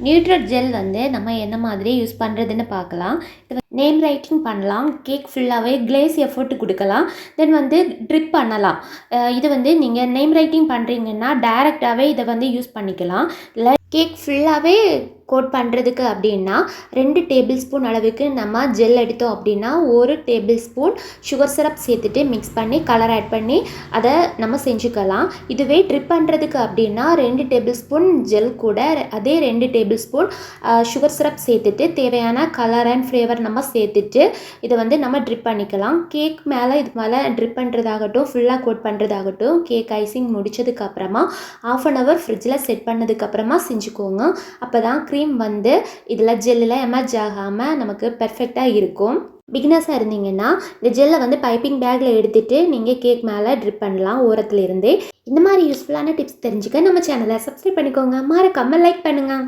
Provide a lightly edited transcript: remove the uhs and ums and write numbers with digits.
Neutral gel வந்து நம்ம என்ன மாதிரி யூஸ் பண்ணுறதுன்னு பார்க்கலாம். இது நேம் ரைட்டிங் பண்ணலாம், கேக் ஃபுல்லாகவே கிளேஸ் எஃபர்ட் கொடுக்கலாம், தென் வந்து ட்ரிப் பண்ணலாம். இது வந்து நீங்கள் நேம் ரைட்டிங் பண்ணுறீங்கன்னா டைரெக்டாகவே இதை வந்து யூஸ் பண்ணிக்கலாம். இல்லை கேக் ஃபுல்லாகவே கோட் பண்ணுறதுக்கு அப்படின்னா 2 டேபிள் ஸ்பூன் அளவுக்கு நம்ம ஜெல் எடுத்தோம் அப்படின்னா 1 டேபிள் ஸ்பூன் சுகர் சிரப் சேர்த்துட்டு மிக்ஸ் பண்ணி கலர் ஆட் பண்ணி அதை நம்ம செஞ்சுக்கலாம். இதுவே ட்ரிப் பண்ணுறதுக்கு அப்படின்னா 2 டேபிள் ஸ்பூன் ஜெல் கூட அதே 2 டேபிள் ஸ்பூன் சுகர் சிரப் சேர்த்துட்டு தேவையான கலர் அண்ட் ஃப்ளேவர் நம்ம சேர்த்துட்டு இதை வந்து நம்ம ட்ரிப் பண்ணிக்கலாம். கேக் மேலே இது மேலே ட்ரிப் பண்ணுறதாகட்டும் ஃபுல்லாக கோட் பண்ணுறதாகட்டும் கேக் ஐசிங் முடித்ததுக்கப்புறமா 1/2 hour ஃப்ரிட்ஜில் செட் பண்ணதுக்கப்புறமா செஞ்சுக்கோங்க. அப்போ தான் க்ரீம் வந்து இதில் ஜெல்லில் எமர்ஜ் ஆகாமல் நமக்கு பெர்ஃபெக்டாக இருக்கும். பிகினர்ஸாக இருந்தீங்கன்னா இந்த ஜெல்லை வந்து பைப்பிங் பேக்கில் எடுத்துகிட்டு நீங்கள் கேக் மேலே ட்ரிப் பண்ணலாம் ஓரத்தில் இருந்தே. இந்த மாதிரி யூஸ்ஃபுல்லான டிப்ஸ் தெரிஞ்சுக்க நம்ம சேனலை சப்ஸ்கிரைப் பண்ணிக்கோங்க, மறக்காமல் லைக் பண்ணுங்கள்.